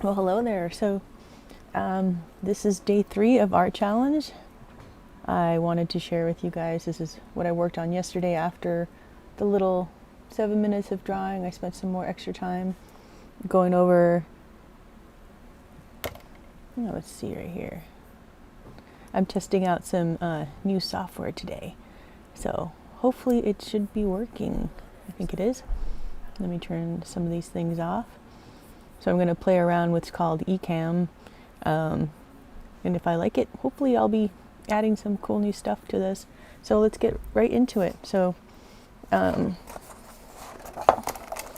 Well, hello there. So, this is day 3 of Art Challenge. I wanted to share with you guys, this is what I worked on yesterday after the little 7 minutes of drawing. I spent some more extra time going over, let's see right here. I'm testing out some new software today. So, hopefully it should be working. I think it is. Let me turn some of these things off. So I'm going to play around with what's called eCam, and if I like it, hopefully I'll be adding some cool new stuff to this. So let's get right into it. So I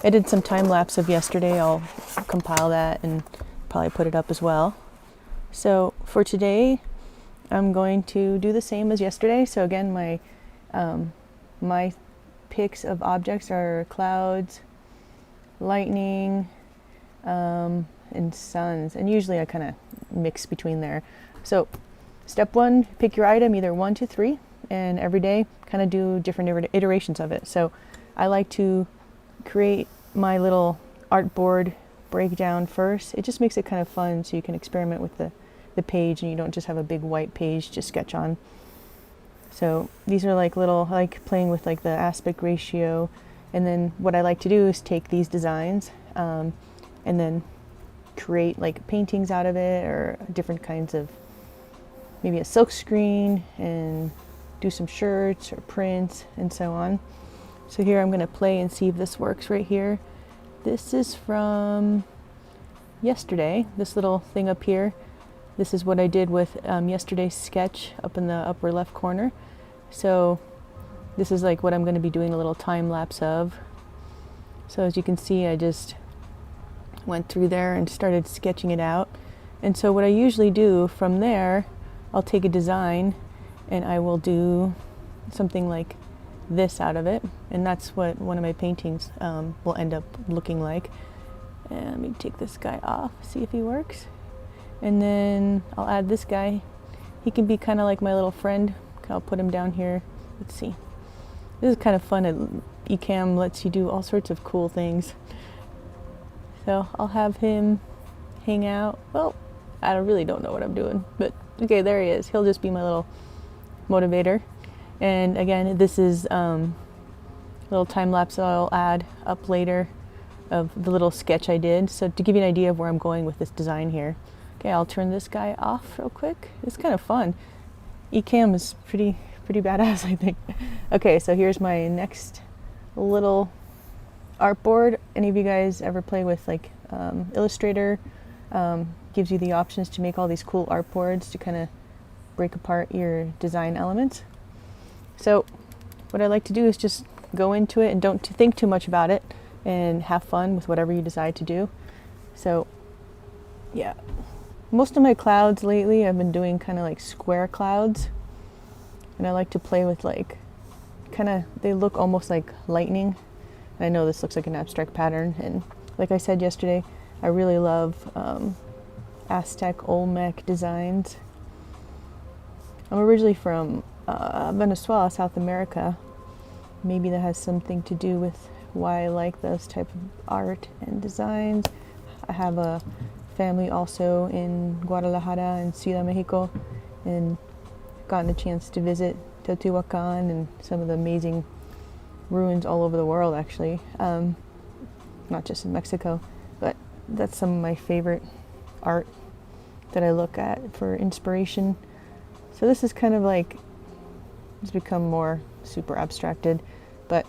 did some time lapse of yesterday. I'll compile that and probably put it up as well. So for today, I'm going to do the same as yesterday. So again, my picks of objects are clouds, lightning, and suns, and usually I kind of mix between there. So step 1, pick your item, either 1 to 3, and every day kind of do different iterations of it. So I like to create my little artboard breakdown first. It just makes it kind of fun, so you can experiment with the page and you don't just have a big white page to sketch on. So these are like little, I like playing with like the aspect ratio, and then what I like to do is take these designs and then create like paintings out of it, or different kinds of, maybe a silk screen, and do some shirts or prints and so on. So here I'm going to play and see if this works right here. This is from yesterday, this little thing up here. This is what I did with yesterday's sketch up in the upper left corner. So this is like what I'm going to be doing a little time lapse of. So as you can see, I just went through there and started sketching it out. And so what I usually do from there, I'll take a design and I will do something like this out of it. And that's what one of my paintings will end up looking like. And let me take this guy off, see if he works. And then I'll add this guy. He can be kind of like my little friend. I'll put him down here. Let's see. This is kind of fun. eCam lets you do all sorts of cool things. So I'll have him hang out. Well, I really don't know what I'm doing, but okay, there he is. He'll just be my little motivator. And again, this is a little time lapse I'll add up later of the little sketch I did. So to give you an idea of where I'm going with this design here. Okay, I'll turn this guy off real quick. It's kind of fun. eCam is pretty badass, I think. Okay, so here's my next little artboard. Any of you guys ever play with like Illustrator? Gives you the options to make all these cool artboards to kind of break apart your design elements. So what I like to do is just go into it and don't think too much about it, and have fun with whatever you decide to do. So yeah, most of my clouds lately I've been doing kind of like square clouds, and I like to play with like they look almost like lightning. I know this looks like an abstract pattern, and like I said yesterday, I really love Aztec Olmec designs. I'm originally from Venezuela, South America. Maybe that has something to do with why I like those type of art and designs. I have a family also in Guadalajara and Ciudad Mexico, and gotten a chance to visit Teotihuacan and some of the amazing ruins all over the world, actually, not just in Mexico. But that's some of my favorite art that I look at for inspiration. So this is kind of like, it's become more super abstracted, but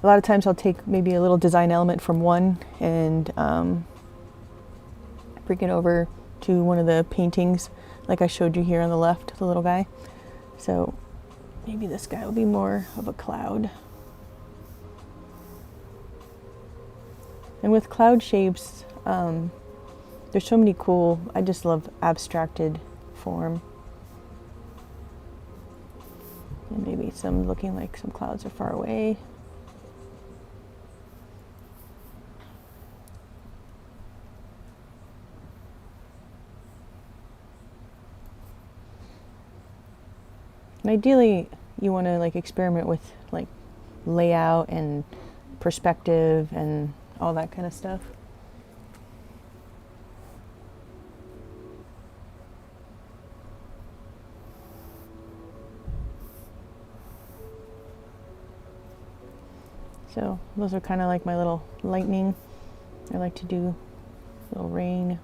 a lot of times I'll take maybe a little design element from one and bring it over to one of the paintings, like I showed you here on the left, the little guy. So maybe this guy will be more of a cloud. And with cloud shapes, there's so many cool, I just love abstracted form. And maybe some looking like some clouds are far away. And ideally, you want to like experiment with like layout and perspective and all that kind of stuff. So those are kind of like my little lightning. I like to do a little rain.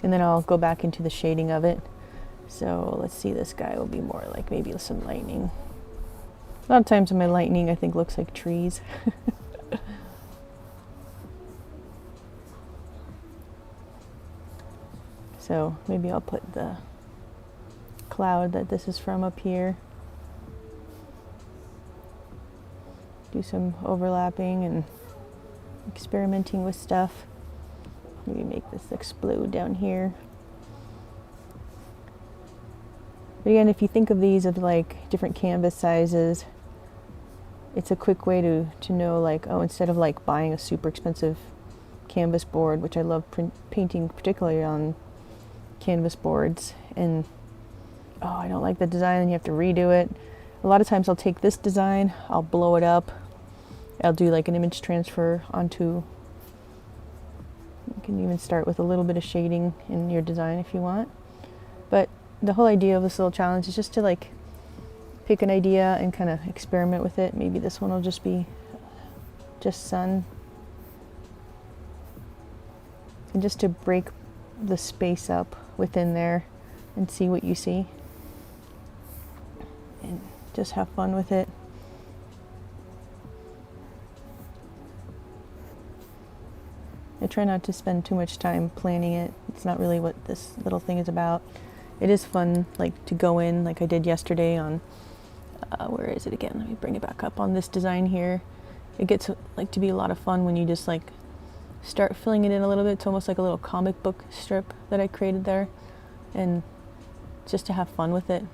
And then I'll go back into the shading of it. So let's see, this guy will be more like maybe some lightning. A lot of times my lightning I think looks like trees. So maybe I'll put the cloud that this is from up here. Do some overlapping and experimenting with stuff. Maybe make this explode down here. But again, if you think of these as like different canvas sizes, it's a quick way to know like, oh, instead of like buying a super expensive canvas board, which I love painting particularly on canvas boards, and oh, I don't like the design, and you have to redo it. A lot of times I'll take this design, I'll blow it up, I'll do like an image transfer onto, you can even start with a little bit of shading in your design if you want. But the whole idea of this little challenge is just to like pick an idea and kind of experiment with it. Maybe this one will just be just sun. And just to break the space up within there and see what you see. And just have fun with it. I try not to spend too much time planning it. It's not really what this little thing is about. It is fun like to go in like I did yesterday on, where is it again? Let me bring it back up on this design here. It gets like to be a lot of fun when you just like start filling it in a little bit. It's almost like a little comic book strip that I created there, and just to have fun with it.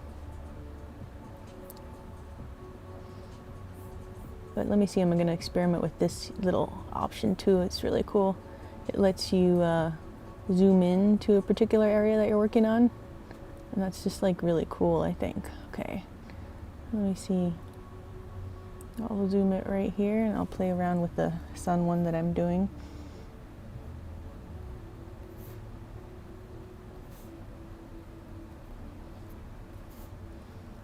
But let me see, I'm going to experiment with this little option too. It's really cool. It lets you zoom in to a particular area that you're working on, and that's just like really cool, I think. Okay, let me see. I'll zoom it right here and I'll play around with the sun one that I'm doing.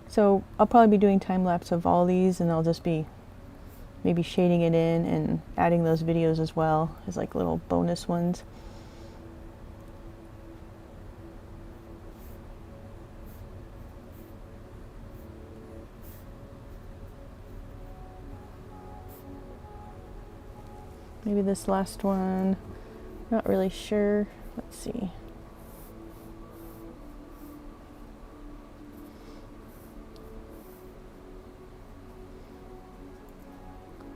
So I'll probably be doing time lapse of all these, and I'll just be maybe shading it in and adding those videos as well as like little bonus ones. Maybe this last one, not really sure. Let's see.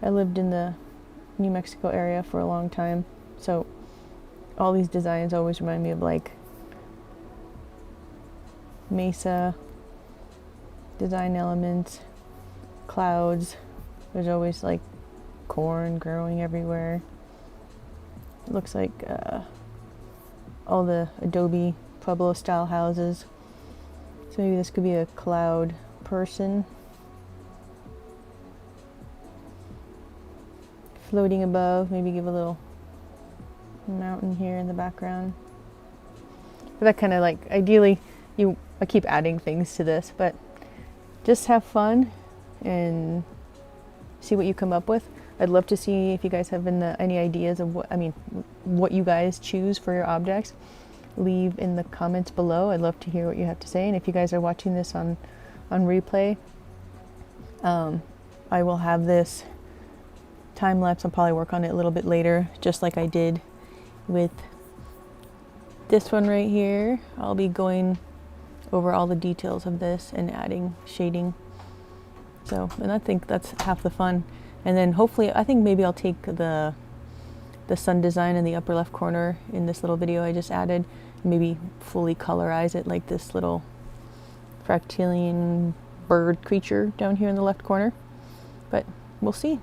I lived in the New Mexico area for a long time, so all these designs always remind me of like mesa, design elements, clouds. There's always like corn growing everywhere. It looks like all the Adobe Pueblo style houses. So maybe this could be a cloud person floating above. Maybe give a little mountain here in the background. But that kind of like, ideally, I keep adding things to this, but just have fun and see what you come up with. I'd love to see if you guys have any ideas of what you guys choose for your objects. Leave in the comments below. I'd love to hear what you have to say. And if you guys are watching this on replay, I will have this time lapse. I'll probably work on it a little bit later, just like I did with this one right here. I'll be going over all the details of this and adding shading. So, and I think that's half the fun. And then hopefully, I think maybe I'll take the sun design in the upper left corner in this little video I just added, and maybe fully colorize it like this little fractalian bird creature down here in the left corner. But we'll see.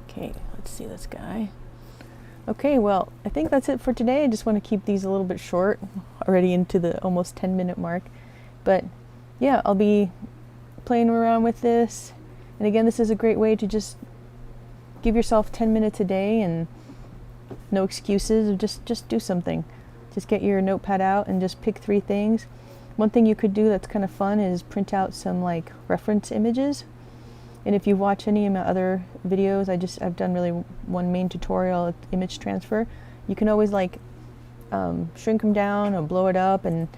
Okay, let's see this guy. Okay, well, I think that's it for today. I just want to keep these a little bit short, already into the almost 10-minute mark. But yeah, I'll be playing around with this. And again, this is a great way to just give yourself 10 minutes a day and no excuses. Just do something. Just get your notepad out and just pick 3 things. One thing you could do that's kind of fun is print out some like reference images. And if you watch any of my other videos, I've done really one main tutorial, image transfer. You can always like shrink them down or blow it up and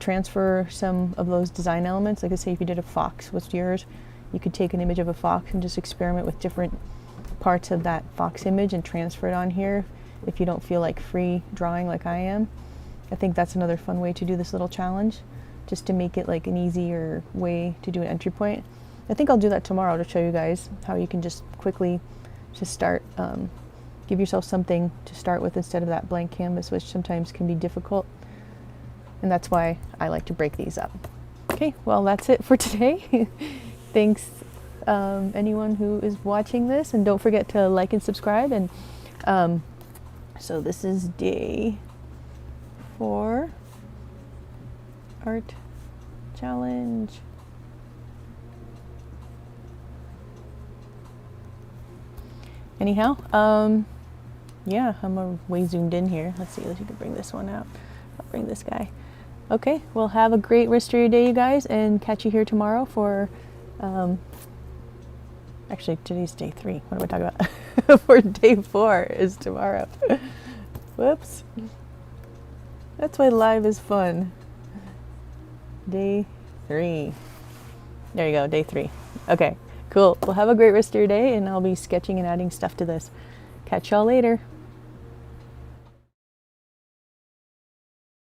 transfer some of those design elements. Like I say, if you did a fox with yours, you could take an image of a fox and just experiment with different parts of that fox image and transfer it on here if you don't feel like free drawing like I am. I think that's another fun way to do this little challenge, just to make it like an easier way to do an entry point. I think I'll do that tomorrow to show you guys how you can just quickly just start, give yourself something to start with instead of that blank canvas, which sometimes can be difficult. And that's why I like to break these up. Okay, well, that's it for today. Thanks anyone who is watching this, and don't forget to like and subscribe. And so this is day 4 art challenge. Anyhow, yeah, I'm way zoomed in here. Let's see if you can bring this one out. I'll bring this guy. Okay, well, have a great rest of your day, you guys, and catch you here tomorrow for, actually, today's day 3. What am I talking about? For day 4 is tomorrow. Whoops. That's why live is fun. Day 3. There you go, day 3. Okay, cool. Well, have a great rest of your day, and I'll be sketching and adding stuff to this. Catch y'all later.